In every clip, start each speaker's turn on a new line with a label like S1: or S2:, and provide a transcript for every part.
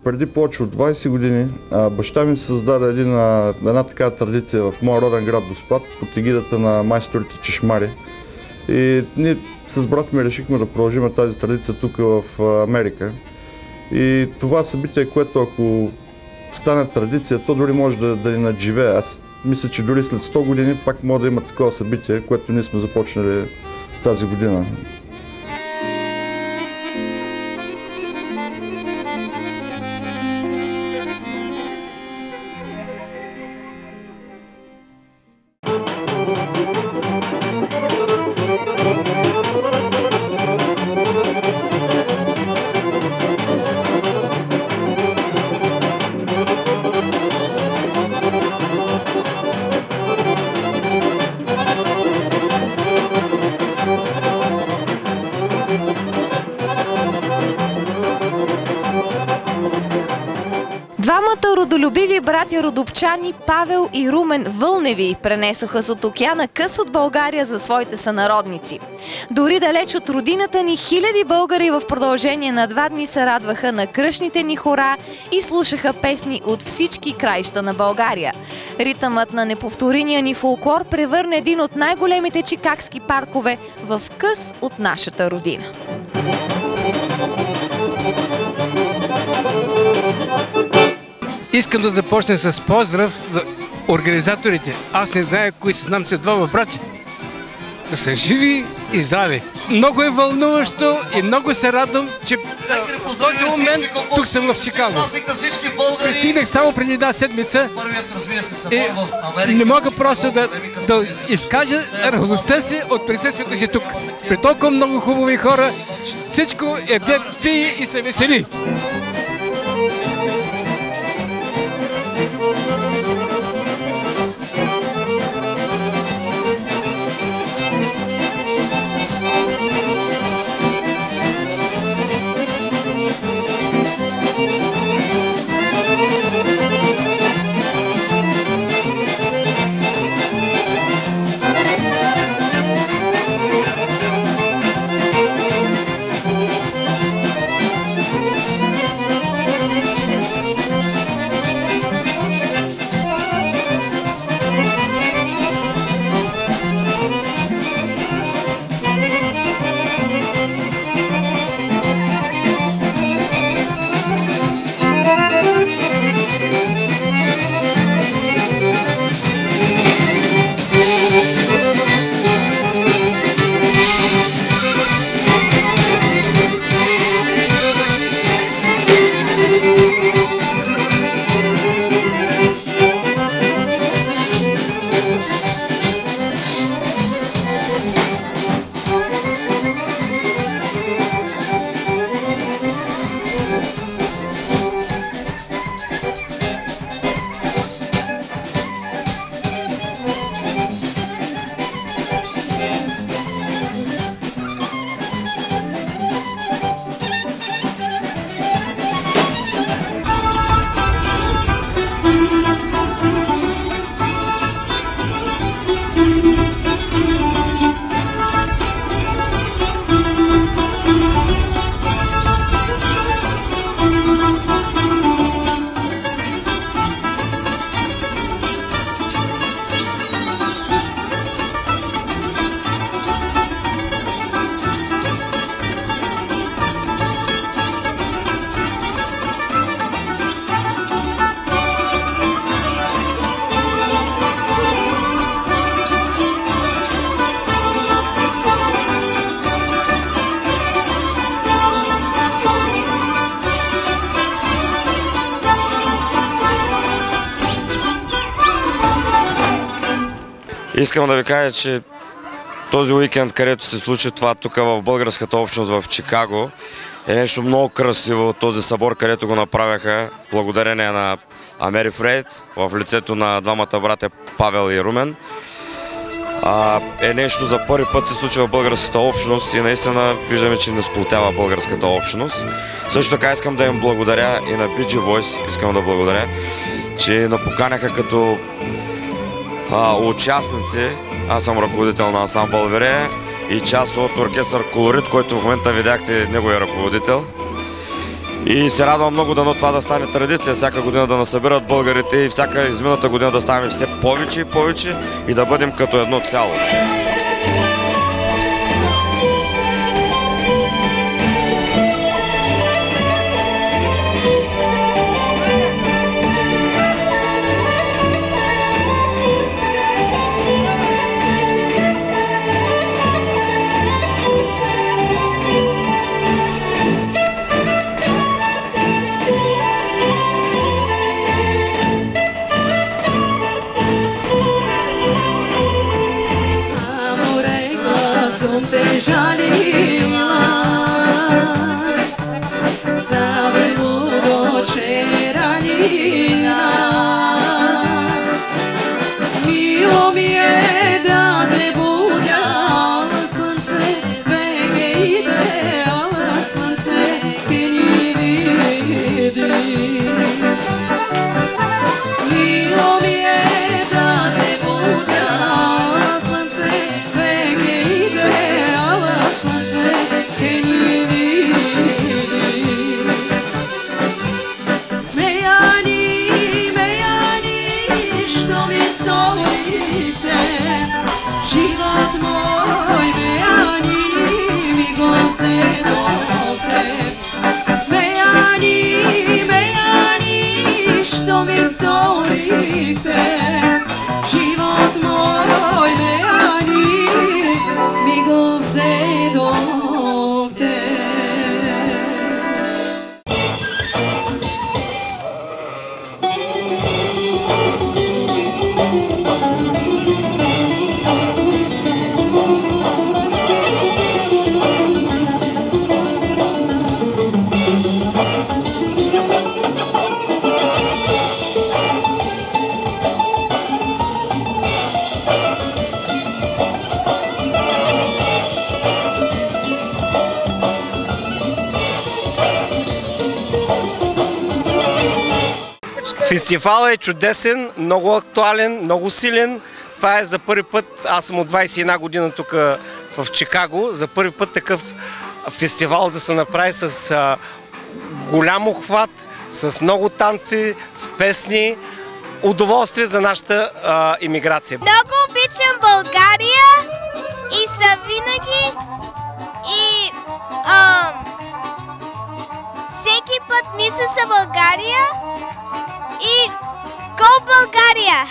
S1: Преди повече от 20 години баща ми създаде една такава традиция в моя роден град Доспат под егидата на майсторите чешмари. И ние с брат ми решихме да продължим тази традиция тук в Америка. И това събитие, което ако стане традиция, то дори може да ни надживее. Аз мисля, че дори след 100 години пак може да има такова събитие, което ние сме започнали тази година.
S2: Двамата родолюбиви братя родопчани Павел и Румен Вълневи пренесоха с от океана къс от България за своите сънародници. Дори далеч от родината ни хиляди българи в продължение на 2 дни се радваха на кръшните ни хора и слушаха песни от всички краища на България. Ритъмът на неповторимия ни фолклор превърна един от най-големите чикагски паркове в къс от нашата родина.
S3: Искам да започна с поздрав за организаторите. Аз не зная кои са, знам, че двама братя. Да са живи и здрави. Много е вълнуващо и много се радвам, че в този момент тук съм в Чикаго. Пристигнах само преди една седмица и не мога просто да изкажа радостта си от присъствието си тук. При толкова много хубави хора всичко еде, пие и се весели.
S4: Искам да ви кажа, че този уикенд, където се случи това тук в българската общност в Чикаго, е нещо много красиво. Този събор, където го направяха, благодарение на Амери Фрейд, в лицето на двамата братя Павел и Румен, е нещо за първи път се случва в българската общност и наистина виждаме, че не сплотява българската общност. Също така искам да им благодаря и на BG Voice, искам да благодаря, че напоканяха като участници. Аз съм ръководител на ансамбъл Вирея и част от оркестър Колорит, който в момента видяхте неговия ръководител. И се радвам много дано това да стане традиция, всяка година да насъбират българите и всяка измината година да ставаме все повече и повече и да бъдем като едно цяло.
S5: Фестивалът е чудесен, много актуален, много силен. Това е за първи път, аз съм от 21 година тук в Чикаго, за първи път такъв фестивал да се направи с голям обхват, с много танци, с песни. Удоволствие за нашата имиграция.
S6: Много обичам България и съм винаги и всеки път мисля за България и Go България!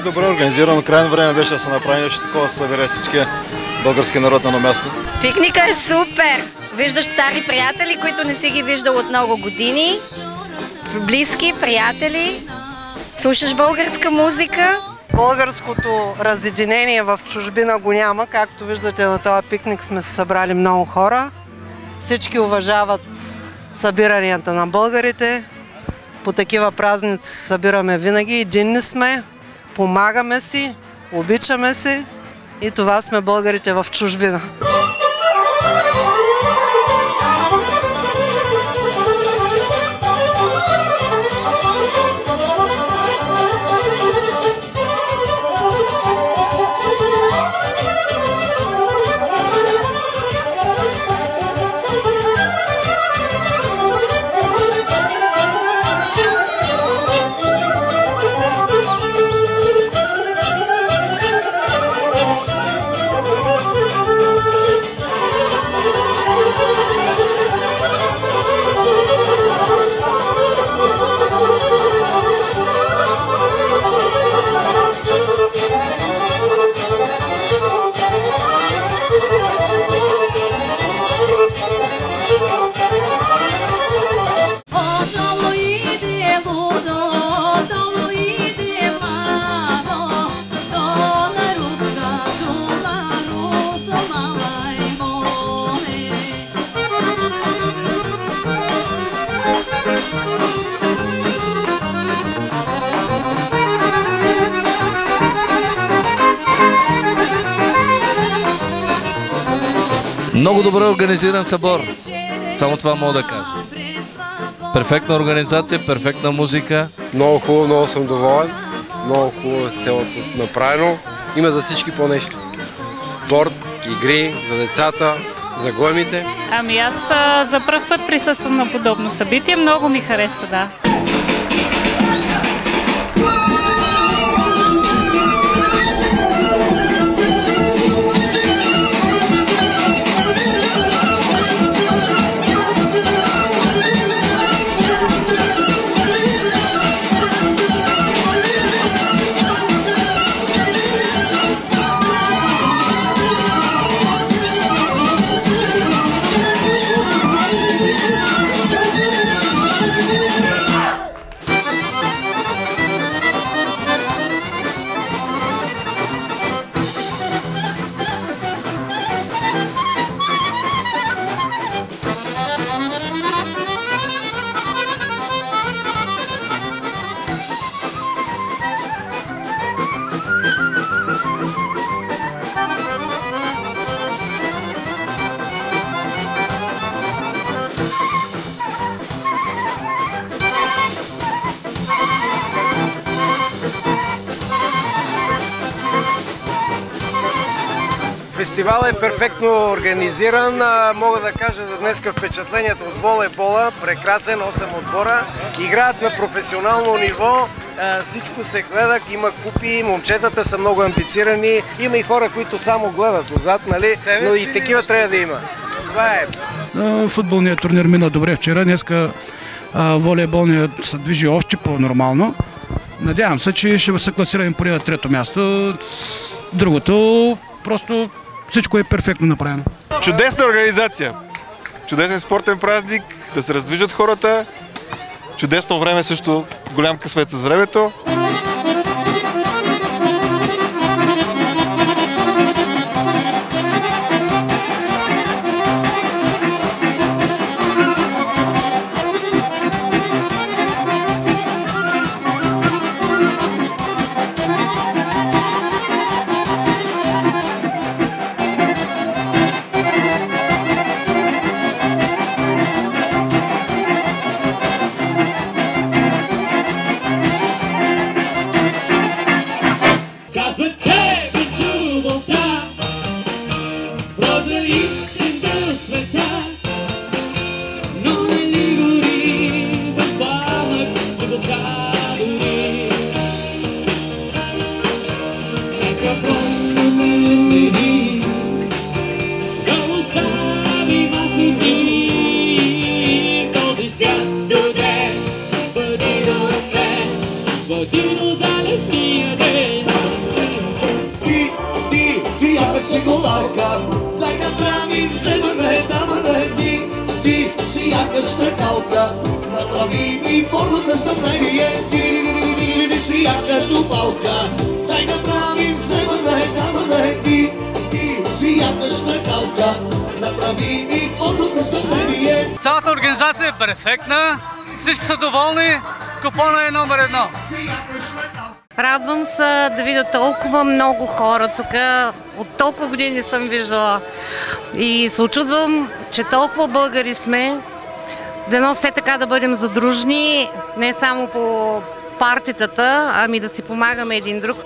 S7: добре организирано. Крайно време беше да се направи нещо такова, да се събере всичкия български народ на едно място.
S8: Пикника е супер! Виждаш стари приятели, които не си ги виждал от много години. Близки, приятели. Слушаш българска музика.
S9: Българското разединение в чужбина го няма. Както виждате, на този пикник сме се събрали много хора. Всички уважават събиранията на българите. По такива празници се събираме винаги. Единни сме, помагаме си, обичаме се и това сме българите в чужбина.
S10: Много добре организиран събор. Само това мога да кажа. Перфектна организация, перфектна музика.
S11: Много хубаво, много съм доволен. Много хубаво е цялото направено. Има за всички по нещо. Спорт, игри, за децата, за големите.
S12: Ами аз за пръв път присъствам на подобно събитие. Много ми харесва, да.
S5: Фестивалът е перфектно организиран. Мога да кажа за днеска впечатлението от волейбола. Прекрасен, 8 отбора. Играят на професионално ниво. Всичко се гледа, има купи, момчетата са много амбицирани. Има и хора, които само гледат отзад, нали? Но и такива трябва да има. Това е.
S13: Футболният турнир мина добре вчера. Днеска волейболният се движи още по-нормално. Надявам се, че ще се класираме поне на трето място. Другото, просто всичко е перфектно направено.
S7: Чудесна организация. Чудесен спортен празник, да се раздвижат хората. Чудесно време също, голям късмет с времето.
S14: сияка цигуларка, дай да правим вземане, даване ти сияка штракалка, направи ми порно представление, ти сияка дупалка, дай да правим вземане, даване ти сияка штракалка, направи ми порно представление.
S15: Цялата организация е перфектна, всички са доволни, купона е номер 1.
S9: Радвам се да видя толкова много хора тук. От толкова години съм виждала. И се очудвам, че толкова българи сме. Дано все така да бъдем задружни, не само по партитата, ами да си помагаме един друг.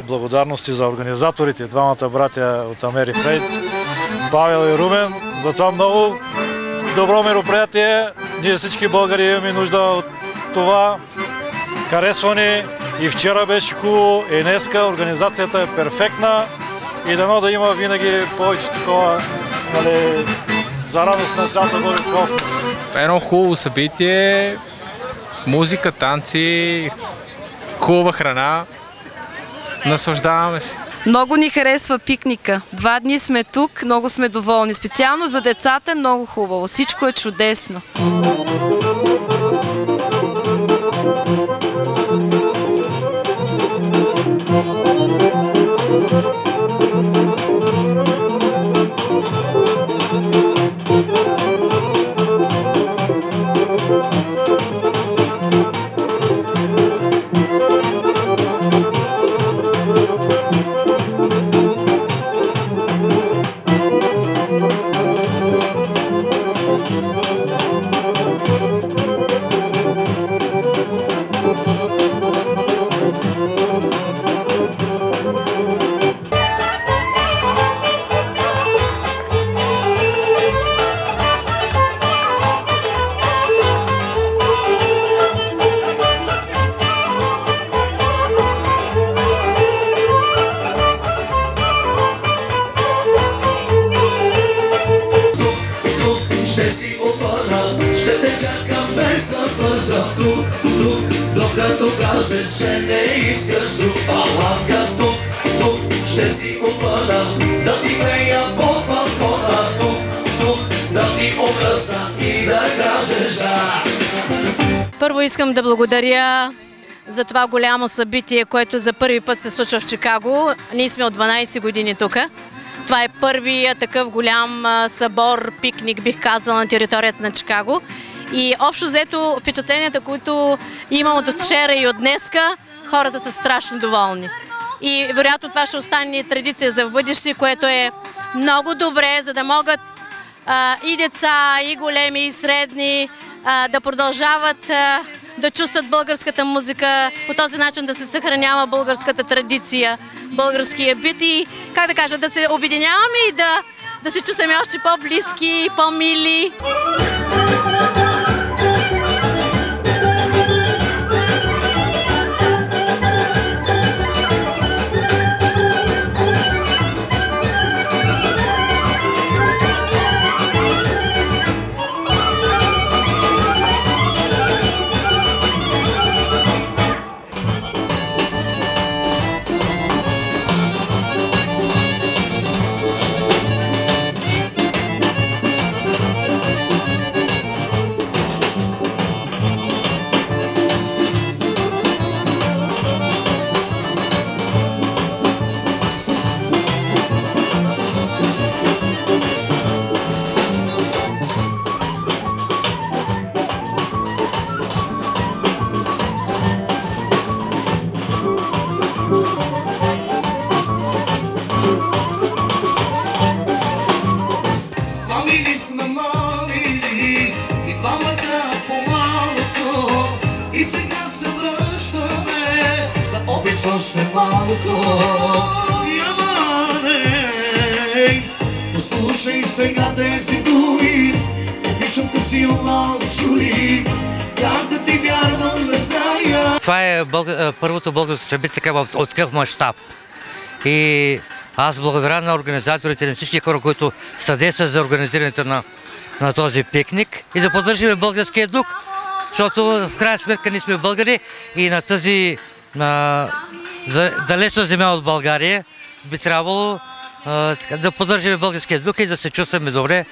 S16: Благодарности за организаторите, двамата братя от Амери Фрейд, Павел и Румен, за това много добро мероприятие. Ние всички българи имаме нужда от това. Харесва ни и вчера беше хубаво, и днеска организацията е перфектна и дано да има винаги повече такова, нали, за радост на цялата българска общност.
S17: Едно хубаво събитие, музика, танци, хубава храна. Наслаждаваме се.
S18: Много ни харесва пикника. 2 дни сме тук, много сме доволни. Специално за децата е много хубаво. Всичко е чудесно.
S14: Докато кажеш, че не искаш друг паланка, тук ще си опъна, да ти пея по балкона, тук да ти обръсна и да кажеш да.
S18: Първо искам да благодаря за това голямо събитие, което за първи път се случва в Чикаго. Ние сме от 12 години тук. Това е първият такъв голям събор, пикник, бих казала, на територията на Чикаго. И общо взето впечатленията, които имам от вчера и от днеска, хората са страшно доволни. И вероятно това ще остане традиция за в бъдеще, което е много добре, за да могат и деца, и големи, и средни да продължават да чувстват българската музика, по този начин да се съхранява българската традиция, българския бит и, как да кажа, да се обединяваме и да се чувстваме още по-близки, по-мили.
S14: Още малко, Ямане, послушай сега тези думи, обичам те силно, чули, как да ти вярвам, не зная.
S19: Това е първото българско събитие от такъв мащаб. И аз благодаря на организаторите, на всички хора, които съдействат за организирането на този пикник и да поддържаме българския дух, защото в крайна сметка ние сме българи и на тази далечна земя от България би трябвало да поддържаме българския дух и да се чувстваме добре.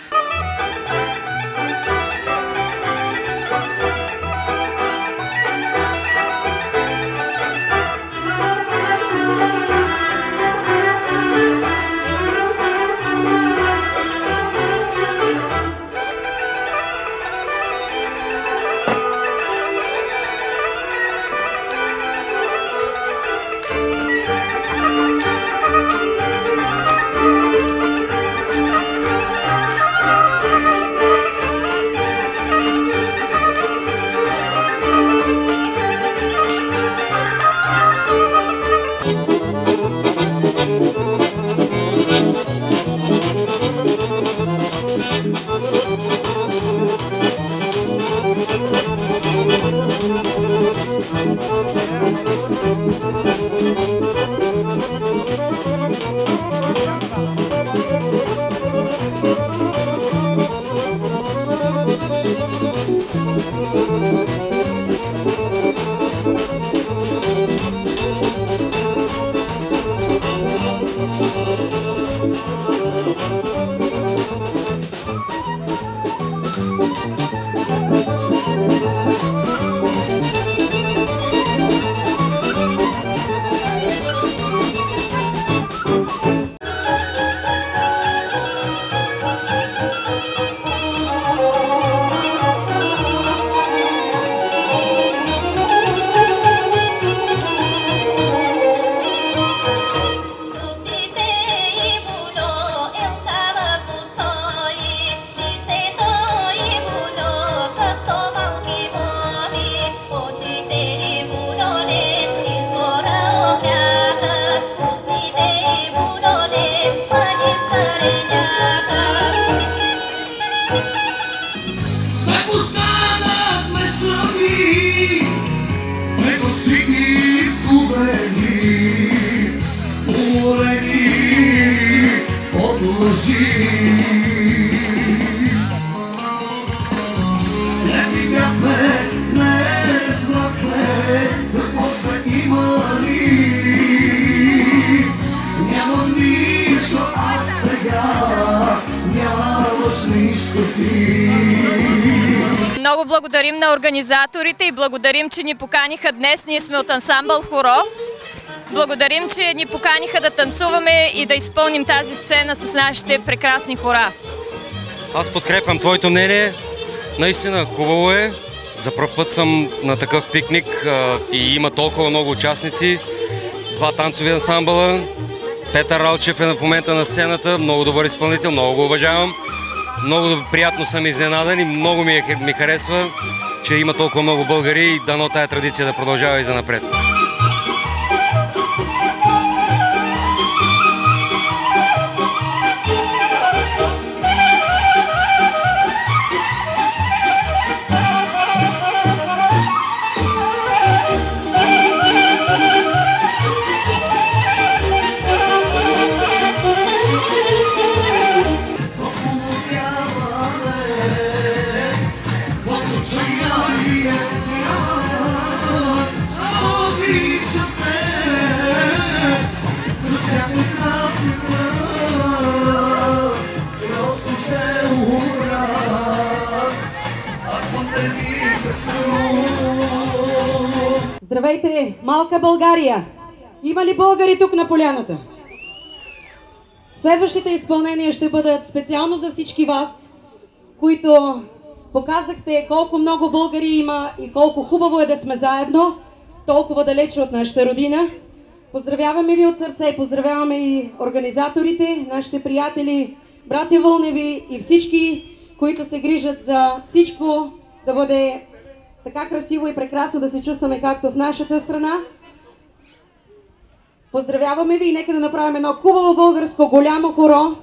S20: Много благодарим на организаторите и благодарим, че ни поканиха днес. Ние сме от ансамбъл Хоро. Благодарим, че ни поканиха да танцуваме и да изпълним тази сцена с нашите прекрасни хора.
S21: Аз подкрепям твоето мнение. Наистина хубаво е. За пръв път съм на такъв пикник и има толкова много участници. 2 танцови ансамбъла. Петър Ралчев е в момента на сцената. Много добър изпълнител, много го уважавам. Много приятно съм изненадан и много ми харесва, че има толкова много българи и дано тая традиция да продължава и занапред.
S1: Здравейте, малка България! Има ли българи тук на поляната? Следващите изпълнения ще бъдат специално за всички вас, които показахте колко много българи има и колко хубаво е да сме заедно, толкова далече от нашата родина. Поздравяваме ви от сърце, поздравяваме и организаторите, нашите приятели, братя Вълневи и всички, които се грижат за всичко да бъде така красиво и прекрасно, да се чувстваме както в нашата страна. Поздравяваме ви и нека да направим едно хубаво българско голямо хоро.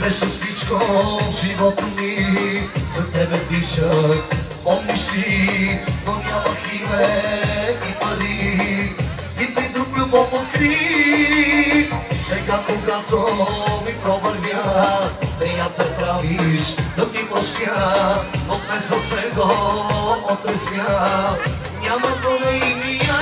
S14: Беше всичко живота ми, за тебе дишах, помниш ли, но нямах име и пари, ти при друг любов откри. Сега когато ми провървя, да я те правиш, да ти простя, но вместо се го отресня, няма да не имия.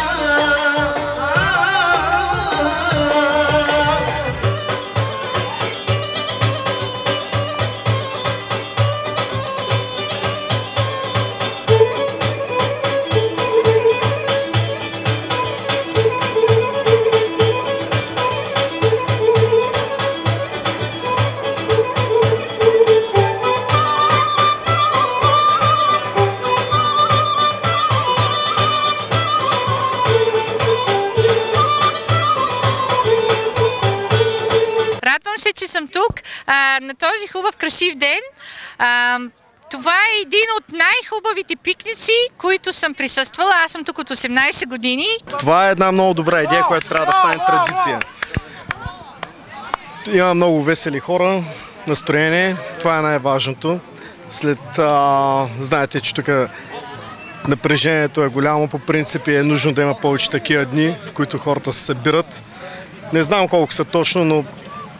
S22: Че съм тук на този хубав, красив ден. Това е един от най-хубавите пикници, които съм присъствала. Аз съм тук от 18 години.
S23: Това е една много добра идея, която трябва да стане традиция. Има много весели хора, настроение. Това е най-важното. Знаете, че тук напрежението е голямо. По принцип е нужно да има повече такива дни, в които хората се събират. Не знам колко са точно, но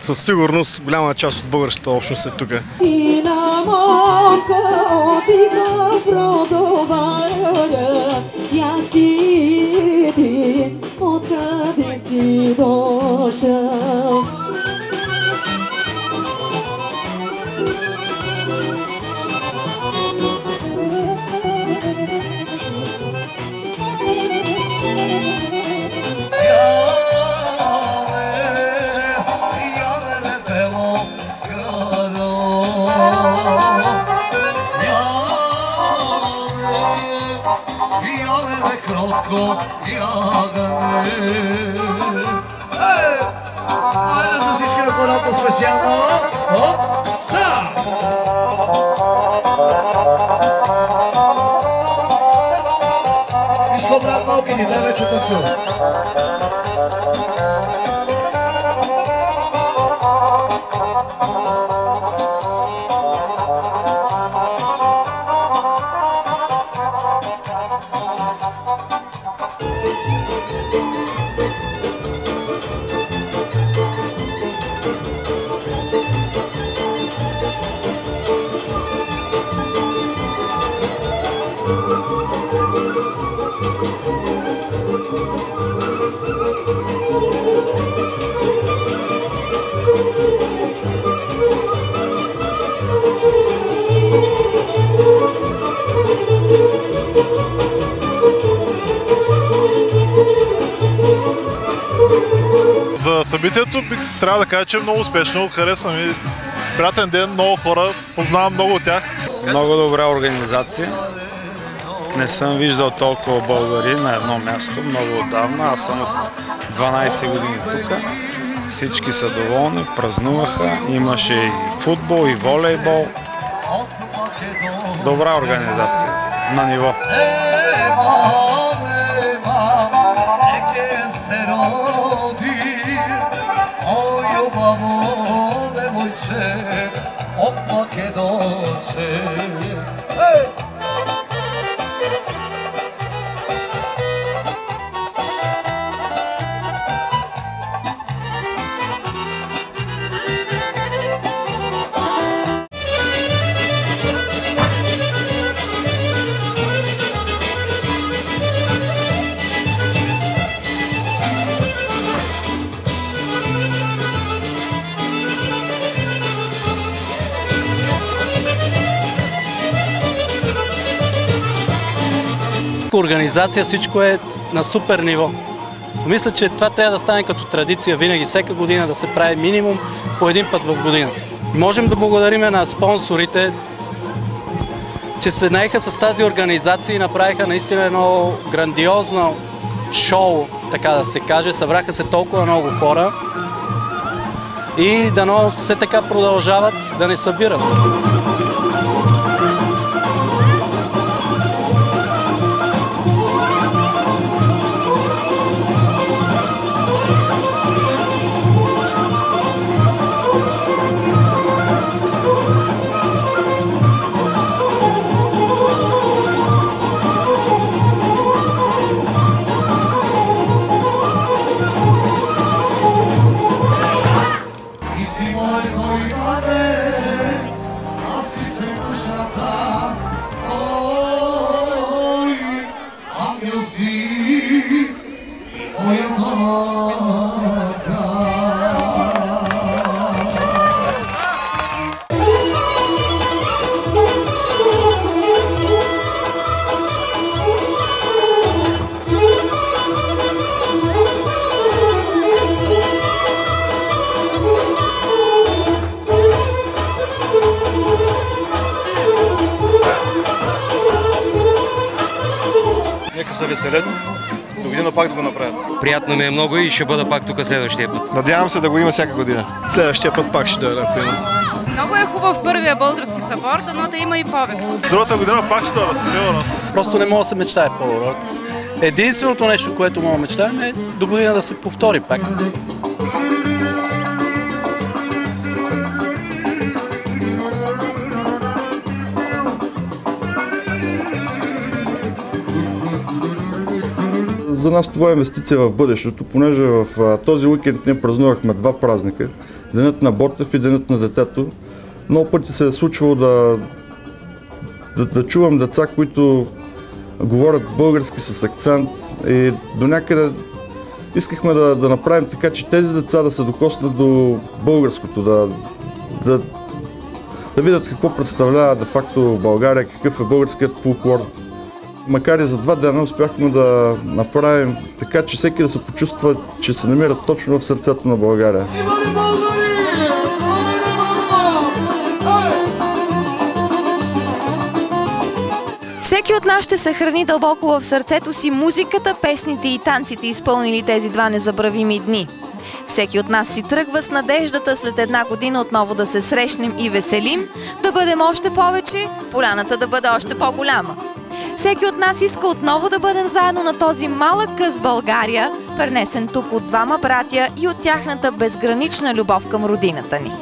S23: със сигурност голяма част от българската общност е тук.
S14: Хайде за всички на хората специално. Са! Вишко, брат, малки ни, дай вече танцува.
S2: Събитието трябва да кажа, че е много успешно. Харесва ми. Приятен ден, много хора, познавам много от тях.
S3: Много добра организация. Не съм виждал толкова българи на едно място много отдавна. Аз съм от 12 години тук. Всички са доволни, празнуваха. Имаше и футбол, и волейбол. Добра организация на ниво.
S4: Организация, всичко е на супер ниво. Мисля, че това трябва да стане като традиция винаги, всяка година да се прави минимум по един път в годината. Можем да благодарим на спонсорите, че се наеха с тази организация и направиха наистина едно грандиозно шоу, така да се каже. Събраха се толкова много хора и дано все така продължават да не събират.
S2: Нека се веселят, до година пак да го направят.
S21: Приятно ми е много и ще бъда пак тук следващия път.
S2: Надявам се да го има всяка година. Следващия път пак ще дойда, ако има.
S24: Много е хубав първия български събор, дано да има и повече.
S2: Другата година пак ще дойда, със сигурност.
S4: Просто не мога да се мечтае по-урок. Единственото нещо, което мога да мечтаем е до година да се повтори пак.
S25: За нас това е инвестиция в бъдещето, понеже в този уикенд ние празнувахме два празника. Денят на Ботев и Денят на детето. Много пъти се е случвало да чувам деца, които говорят български с акцент и до някъде искахме да направим така, че тези деца да се докоснат до българското, да видят какво представлява де-факто България, какъв е българският фолклор. Макар и за 2 дена успяхме да направим така, че всеки да се почувства, че се намира точно в сърцето на България.
S26: Всеки от нас ще съхрани дълбоко в сърцето си музиката, песните и танците, изпълнили тези два незабравими дни. Всеки от нас си тръгва с надеждата след 1 година отново да се срещнем и веселим, да бъдем още повече, поляната да бъде още по-голяма. Всеки от нас иска отново да бъдем заедно на този малък къс България, пренесен тук от двама братя и от тяхната безгранична любов към родината ни.